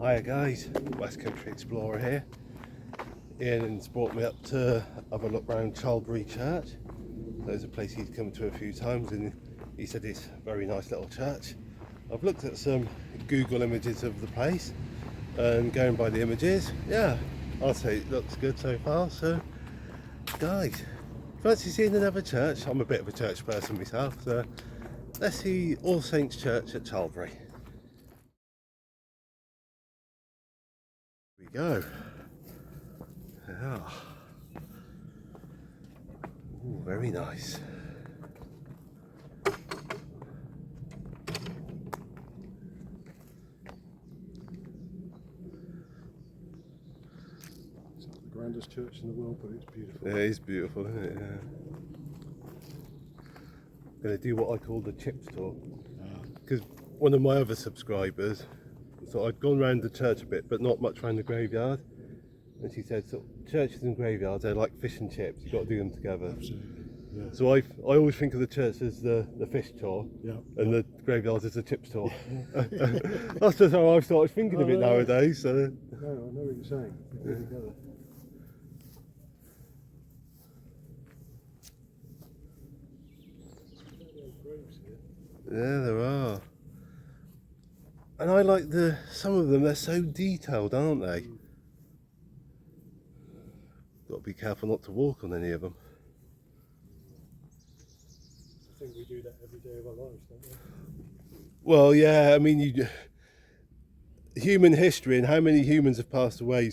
Hiya guys, West Country Explorer here. Ian's brought me up to have a look around Chalbury Church. There's a place he's come to a few times and he said it's a very nice little church. I've looked at some Google images of the place and going by the images, yeah, I'll say it looks good so far. So guys, fancy seeing another church? I'm a bit of a church person myself, so let's see All Saints Church at Chalbury. Here we go. Yeah. Ooh, very nice. It's not the grandest church in the world, but it's beautiful. It is beautiful, isn't it? Yeah. I'm going to do what I call the chips tour. Because one of my other subscribers, so I'd gone around the church a bit, but not much around the graveyard. And she said, so churches and graveyards, they're like fish and chips. You've got to do them together. Absolutely. Yeah. So I always think of the church as the fish tour, Yeah. and the graveyard as the chips tour. That's just how I've started thinking of it nowadays. So. No, I know what you're saying. They go together. Yeah, there are. And I like some of them, they're so detailed, aren't they? Got to be careful not to walk on any of them. I think we do that every day of our lives, don't we? Well, yeah, I mean, human history and how many humans have passed away,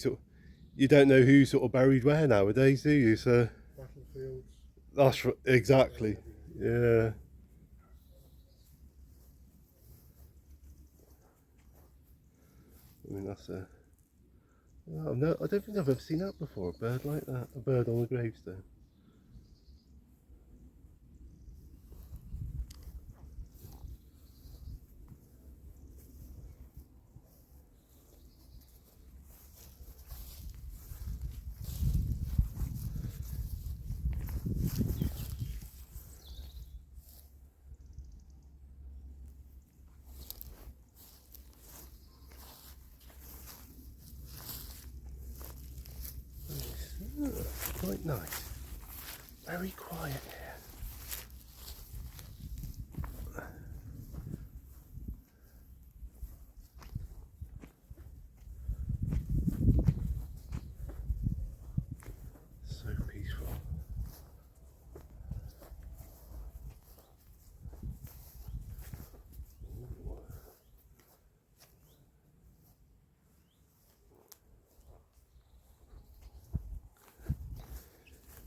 you don't know who's sort of buried where nowadays, do you? So Battlefields. that's exactly, yeah. I mean, that's oh, no, I don't think I've ever seen that before, a bird like that, a bird on a gravestone. Quite nice. Very quiet here. So peaceful.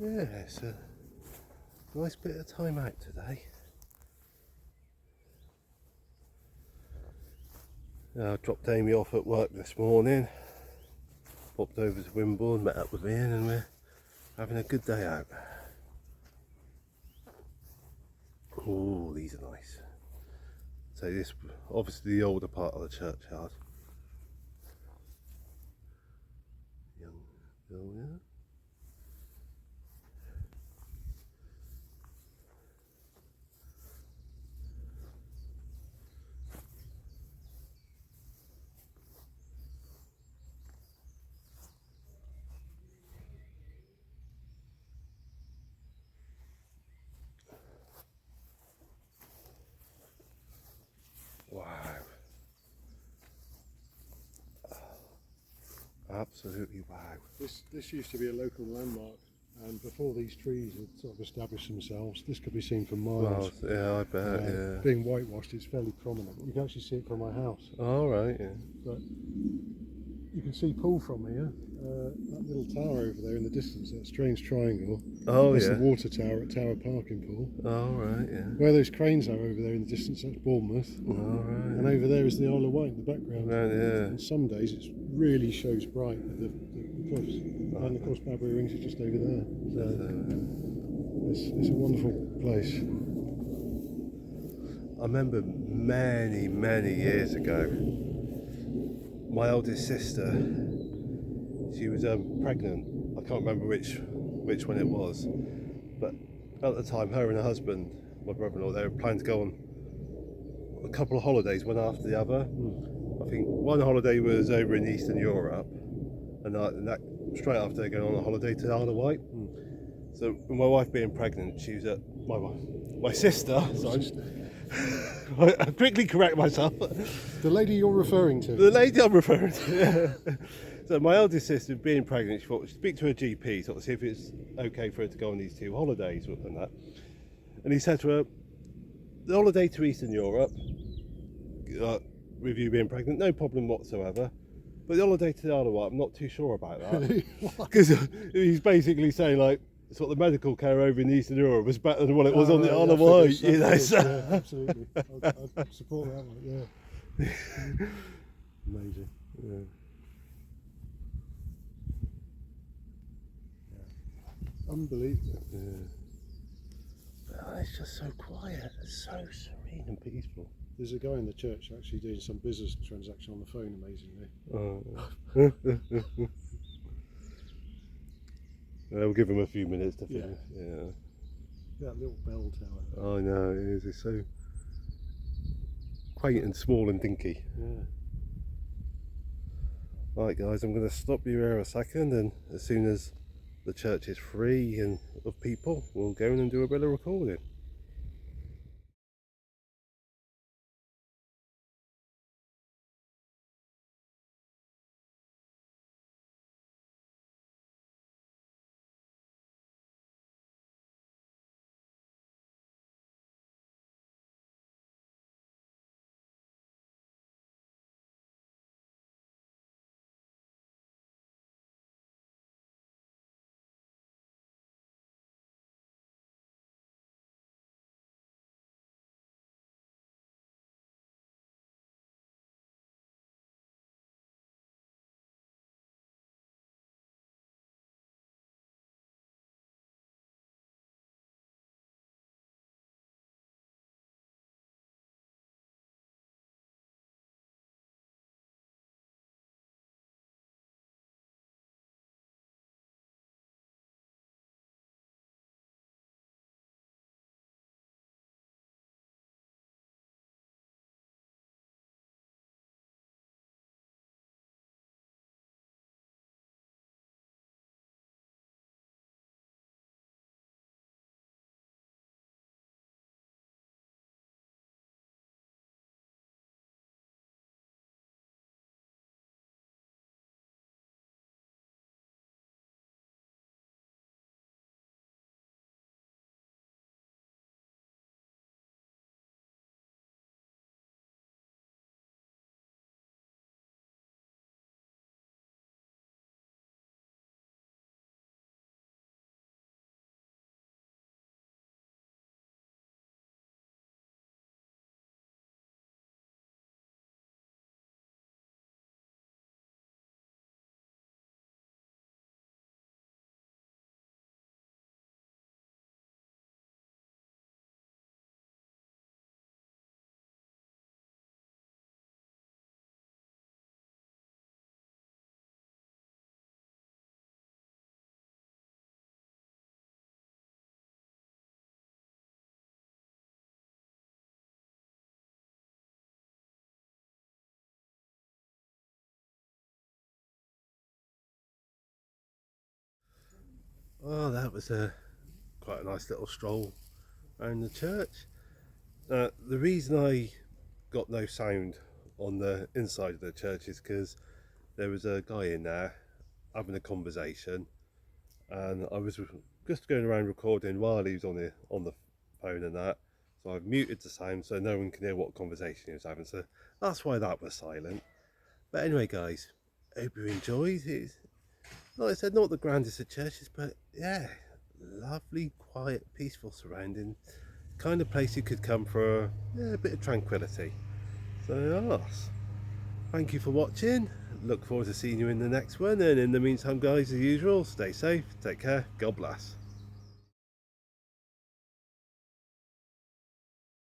Yeah, it's a nice bit of time out today. I dropped Amy off at work this morning, popped over to Wimborne, met up with Ian, and we're having a good day out. Oh, these are nice. So this, obviously the older part of the churchyard. Young building. Wow. Absolutely wow. This used to be a local landmark, and before these trees had sort of established themselves, this could be seen for miles. Well, yeah, I bet, yeah. Being whitewashed, it's fairly prominent. You can actually see it from my house. All right, yeah. But you can see Poole from here. That little tower over there in the distance, that strange triangle. Oh, that's yeah. the water tower at Tower Park in Poole. All right, yeah. Where those cranes are over there in the distance, that's Bournemouth. All right. And over there is the Isle of Wight in the background. Right, yeah. And some days it really shows bright at the cliffs. And of course Barbary Rings is just over there. So it's a wonderful place. I remember many years ago, my oldest sister, she was pregnant. I can't remember which one it was, but at the time, her and her husband, my brother-in-law, they were planning to go on a couple of holidays, one after the other. I think one holiday was over in Eastern Europe, and that straight after going on a holiday to Isle of Wight. So my wife being pregnant, she was at my sister. Sorry, I quickly correct myself. The lady you're referring to. The lady I'm referring to. So my eldest sister being pregnant, she thought she'd speak to her GP, sort of see if it's okay for her to go on these 2 holidays and that. And he said to her, the holiday to Eastern Europe, with you being pregnant, no problem whatsoever. But the holiday to the Isle of Wight, I'm not too sure about that. Because he's basically saying, like, sort of the medical care over in Eastern Europe was better than what it was on the Isle of Wight. You know, so. Yeah, absolutely. I'd support that one, yeah. Amazing. Yeah. Unbelievable. Yeah. Oh, it's just so quiet, it's so serene and peaceful. There's a guy in the church actually doing some business transaction on the phone, amazingly. We'll give him a few minutes to finish. Yeah. Yeah. That little bell tower. I know, it is. It's so quaint and small and dinky. Yeah. Right, guys, I'm going to stop you here a second, and as soon as the church is free and of people, we'll go in and do a bit of recording. Oh, that was quite a nice little stroll around the church. The reason I got no sound on the inside of the church is because there was a guy in there having a conversation, and I was just going around recording while he was on the phone and that. So I've muted the sound so no one can hear what conversation he was having. So that's why that was silent. But anyway, guys, hope you enjoyed it. Like I said, not the grandest of churches, but yeah, lovely, quiet, peaceful surrounding. Kind of place you could come for a bit of tranquility. So yes, thank you for watching. Look forward to seeing you in the next one, and in the meantime, guys, as usual, stay safe, take care, God bless.